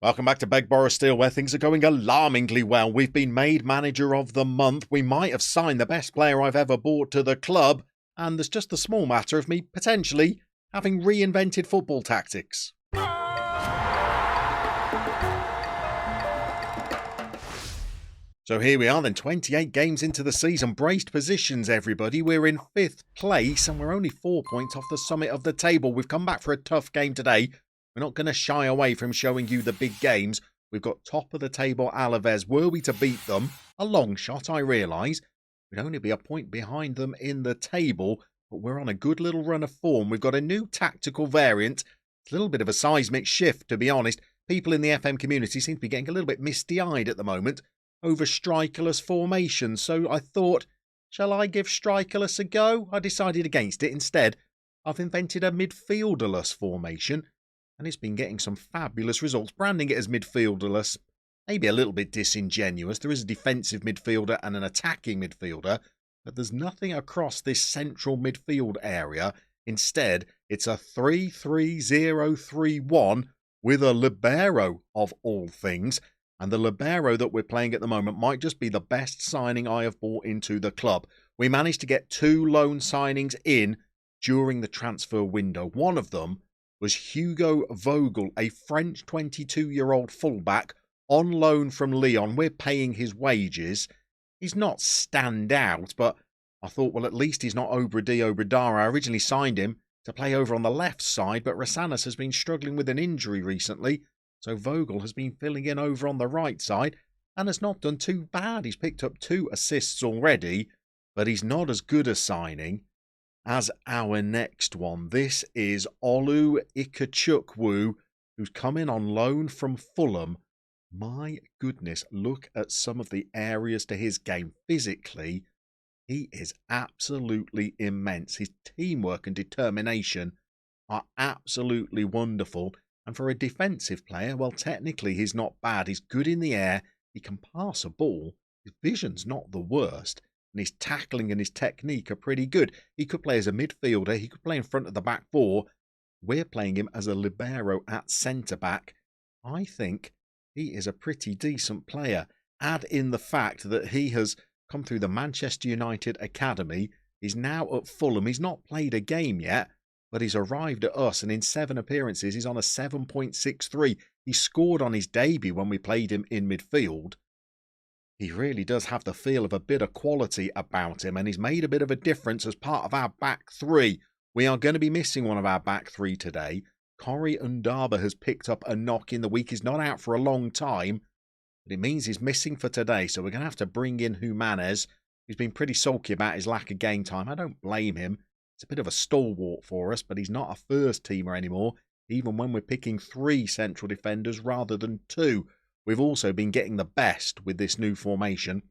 Welcome back to Beg Borrow Steal, where things are going alarmingly well. We've been made manager of the month. We might have signed the best player I've ever bought to the club. And there's just the small matter of me potentially having reinvented football tactics. So here we are then, 28 games into the season. Braced positions, everybody. We're in 5th place and we're only 4 points off the summit of the table. We've come back for a tough game today. We're not going to shy away from showing you the big games. We've got top of the table Alaves. Were we to beat them, a long shot, I realise. We'd only be a point behind them in the table, but we're on a good little run of form. We've got a new tactical variant. It's a little bit of a seismic shift, to be honest. People in the FM community seem to be getting a little bit misty-eyed at the moment over strikerless formation. So I thought, shall I give strikerless a go? I decided against it. Instead, I've invented a midfielderless formation. And it's been getting some fabulous results. Branding it as midfielderless, maybe a little bit disingenuous. There is a defensive midfielder and an attacking midfielder, but there's nothing across this central midfield area. Instead, it's a 3-3-0-3-1 with a libero of all things. And the libero that we're playing at the moment might just be the best signing I have bought into the club. We managed to get 2 loan signings in during the transfer window. One of them was Hugo Vogel, a French 22-year-old fullback on loan from Lyon. We're paying his wages. He's not stand out, but I thought, well, at least he's not Obradilla. I originally signed him to play over on the left side, but Rasanas has been struggling with an injury recently, so Vogel has been filling in over on the right side and has not done too bad. He's picked up 2 assists already, but he's not as good a signing as our next one. This is Olu Ikechukwu, who's come in on loan from Fulham. My goodness, look at some of the areas to his game. Physically, he is absolutely immense. His teamwork and determination are absolutely wonderful. And for a defensive player, well, technically he's not bad. He's good in the air. He can pass a ball. His vision's not the worst. And his tackling and his technique are pretty good. He could play as a midfielder. He could play in front of the back 4. We're playing him as a libero at centre-back. I think he is a pretty decent player. Add in the fact that he has come through the Manchester United Academy. He's now at Fulham. He's not played a game yet, but he's arrived at us. And in 7 appearances, he's on a 7.63. He scored on his debut when we played him in midfield. He really does have the feel of a bit of quality about him, and he's made a bit of a difference as part of our back 3. We are going to be missing one of our back 3 today. Corey Undaba has picked up a knock in the week. He's not out for a long time, but it means he's missing for today, so we're going to have to bring in Jimenez, who's been pretty sulky about his lack of game time. I don't blame him. It's a bit of a stalwart for us, but he's not a first-teamer anymore, even when we're picking 3 central defenders rather than 2. We've also been getting the best with this new formation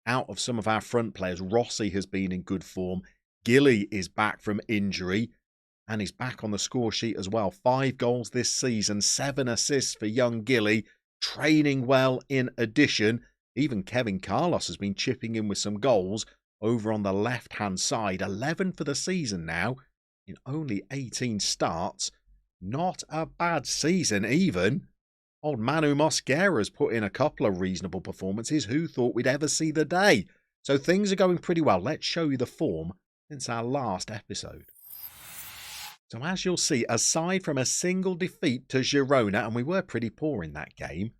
out of some of our front players. Rossi has been in good form. Gilly is back from injury and he's back on the score sheet as well. 5 goals this season, 7 assists for young Gilly. Training well in addition. Even Kevin Carlos has been chipping in with some goals over on the left-hand side. 11 for the season now in only 18 starts. Not a bad season even. Old Manu Mosquera's put in a couple of reasonable performances. Who thought we'd ever see the day? So things are going pretty well. Let's show you the form since our last episode. So as you'll see, aside from a single defeat to Girona, and we were pretty poor in that game,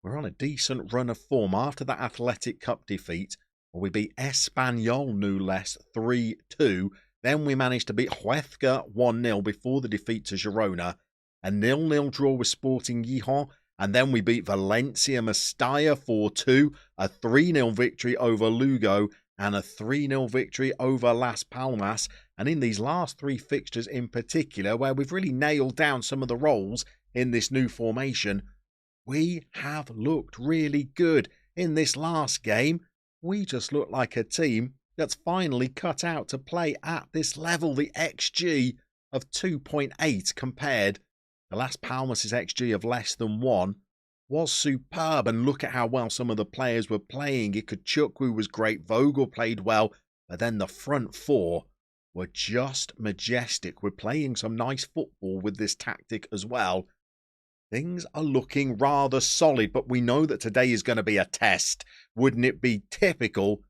we're on a decent run of form after that Athletic Cup defeat, where we beat Espanyol no less 3-2. Then we managed to beat Huesca 1-0 before the defeat to Girona. A 0-0 draw with Sporting Gijon. And then we beat Valencia Mestalla 4-2, a 3-0 victory over Lugo, and a 3-0 victory over Las Palmas. And in these last 3 fixtures in particular, where we've really nailed down some of the roles in this new formation, we have looked really good. In this last game, we just look like a team that's finally cut out to play at this level. The XG of 2.8 compared to Las Palmas' XG of less than 1 was superb. And look at how well some of the players were playing. Ikechukwu was great. Vogel played well. But then the front 4 were just majestic. We're playing some nice football with this tactic as well. Things are looking rather solid, but we know that today is going to be a test. Wouldn't it be typical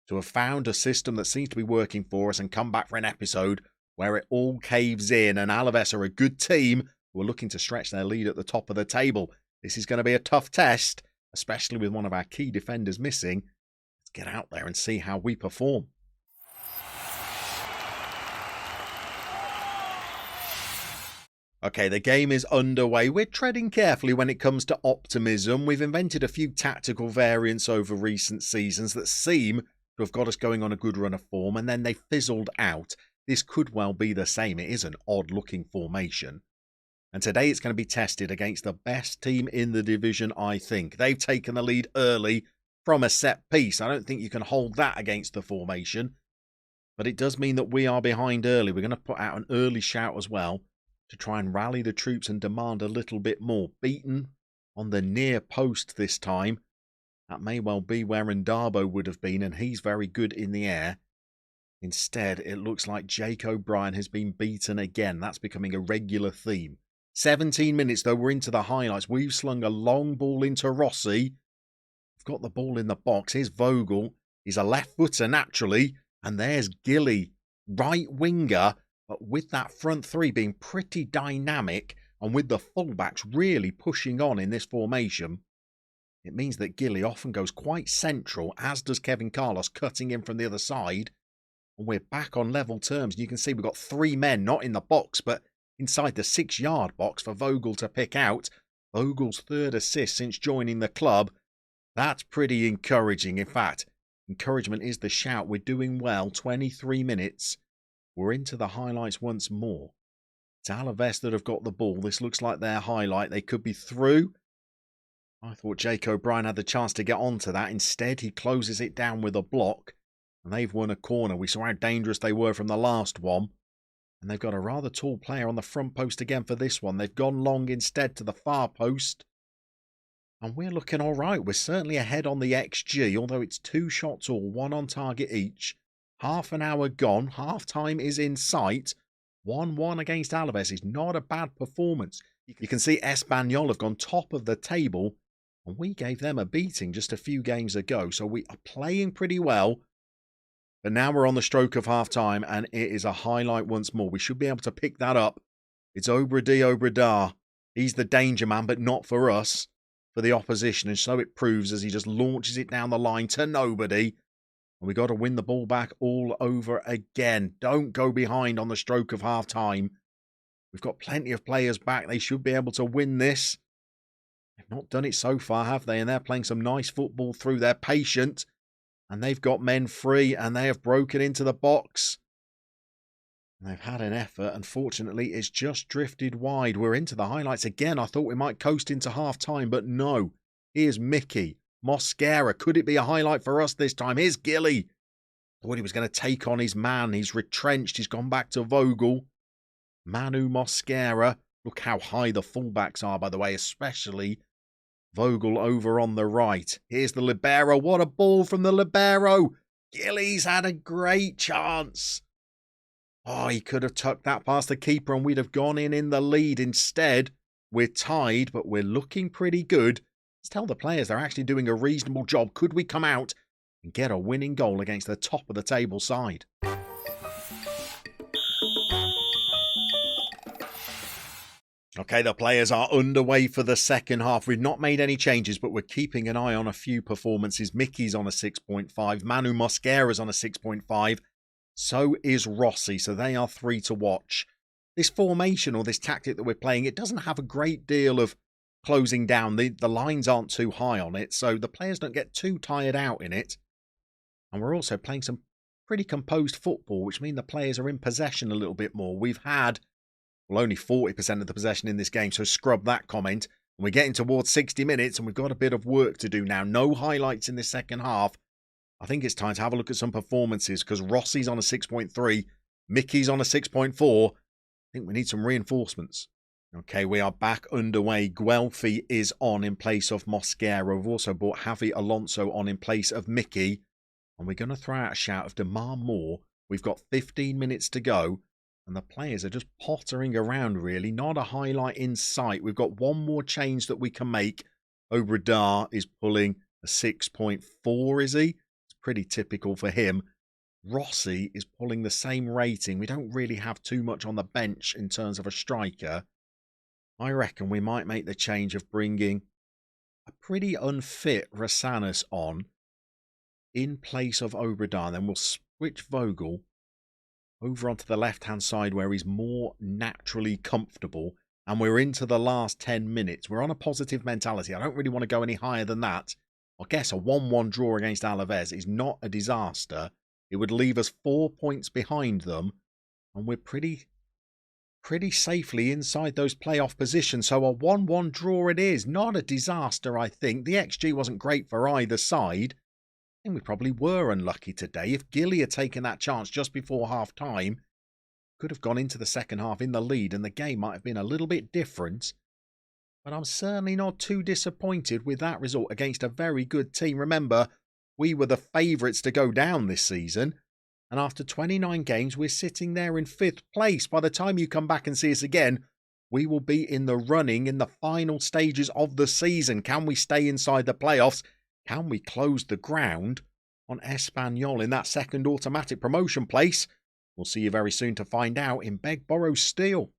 to have found a system that seems to be working for us and come back for an episode where it all caves in, and Alaves are a good team who are looking to stretch their lead at the top of the table. This is going to be a tough test, especially with one of our key defenders missing. Let's get out there and see how we perform. Okay, the game is underway. We're treading carefully when it comes to optimism. We've invented a few tactical variants over recent seasons that seem to have got us going on a good run of form, and then they fizzled out. This could well be the same. It is an odd-looking formation. And today it's going to be tested against the best team in the division, I think. They've taken the lead early from a set piece. I don't think you can hold that against the formation. But it does mean that we are behind early. We're going to put out an early shout as well to try and rally the troops and demand a little bit more. Beaten on the near post this time. That may well be where Ndabo would have been, and he's very good in the air. Instead, it looks like Jake O'Brien has been beaten again. That's becoming a regular theme. 17 minutes, though, we're into the highlights. We've slung a long ball into Rossi. We've got the ball in the box. Here's Vogel. He's a left footer, naturally. And there's Gilly, right winger. But with that front three being pretty dynamic, and with the fullbacks really pushing on in this formation, it means that Gilly often goes quite central, as does Kevin Carlos, cutting in from the other side. And we're back on level terms. You can see we've got three men, not in the box, but inside the 6-yard box for Vogel to pick out. Vogel's third assist since joining the club. That's pretty encouraging. In fact, encouragement is the shout. We're doing well. 23 minutes. We're into the highlights once more. It's Alaves that have got the ball. This looks like their highlight. They could be through. I thought Jake O'Brien had the chance to get onto that. Instead, he closes it down with a block. And they've won a corner. We saw how dangerous they were from the last one. And they've got a rather tall player on the front post again for this one. They've gone long instead to the far post. And we're looking all right. We're certainly ahead on the XG, although it's 2 shots all, 1 on target each. Half an hour gone. Half time is in sight. 1-1 against Alaves is not a bad performance. You can see Espanyol have gone top of the table, and we gave them a beating just a few games ago. So we are playing pretty well. But now we're on the stroke of half time, and it is a highlight once more. We should be able to pick that up. It's Obradar. He's the danger man, but not for us, for the opposition. And so it proves as he just launches it down the line to nobody. And we got to win the ball back all over again. Don't go behind on the stroke of half time. We've got plenty of players back. They should be able to win this. They've not done it so far, have they? And they're playing some nice football through. They're patient. And they've got men free, and they have broken into the box. And they've had an effort. Unfortunately, it's just drifted wide. We're into the highlights again. I thought we might coast into half-time, but no. Here's Mickey. Mosquera. Could it be a highlight for us this time? Here's Gilly. Thought he was going to take on his man. He's retrenched. He's gone back to Vogel. Manu Mosquera. Look how high the fullbacks are, by the way, especially Vogel over on the right. Here's the libero. What a ball from the libero. Gilly's had a great chance. Oh, he could have tucked that past the keeper and we'd have gone in the lead. Instead, we're tied, but we're looking pretty good. Let's tell the players they're actually doing a reasonable job. Could we come out and get a winning goal against the top of the table side? Okay, the players are underway for the second half. We've not made any changes, but we're keeping an eye on a few performances. Mickey's on a 6.5. Manu Mosquera's on a 6.5. So is Rossi, so they are 3 to watch. This formation or this tactic that we're playing, it doesn't have a great deal of closing down. The lines aren't too high on it, so the players don't get too tired out in it. And we're also playing some pretty composed football, which means the players are in possession a little bit more. We've had only 40% of the possession in this game, so scrub that comment. And we're getting towards 60 minutes, and we've got a bit of work to do now. No highlights in this second half. I think it's time to have a look at some performances, because Rossi's on a 6.3, Mickey's on a 6.4. I think we need some reinforcements. Okay, we are back underway. Guelphi is on in place of Mosquera. We've also brought Javi Alonso on in place of Mickey. And we're going to throw out a shout of demand more. We've got 15 minutes to go. And the players are just pottering around, really. Not a highlight in sight. We've got one more change that we can make. Obrador is pulling a 6.4, is he? It's pretty typical for him. Rossi is pulling the same rating. We don't really have too much on the bench in terms of a striker. I reckon we might make the change of bringing a pretty unfit Rasanis on in place of Obrador. Then we'll switch Vogel over onto the left-hand side where he's more naturally comfortable. And we're into the last 10 minutes. We're on a positive mentality. I don't really want to go any higher than that. I guess a 1-1 draw against Alaves is not a disaster. It would leave us 4 points behind them. And we're pretty safely inside those playoff positions. So a 1-1 draw it is. Not a disaster, I think. The XG wasn't great for either side. I think we probably were unlucky today. If Gilly had taken that chance just before half-time, could have gone into the second half in the lead and the game might have been a little bit different. But I'm certainly not too disappointed with that result against a very good team. Remember, we were the favourites to go down this season. And after 29 games, we're sitting there in 5th place. By the time you come back and see us again, we will be in the running in the final stages of the season. Can we stay inside the playoffs? Can we close the ground on Espanyol in that second automatic promotion place? We'll see you very soon to find out in Begborough Steel.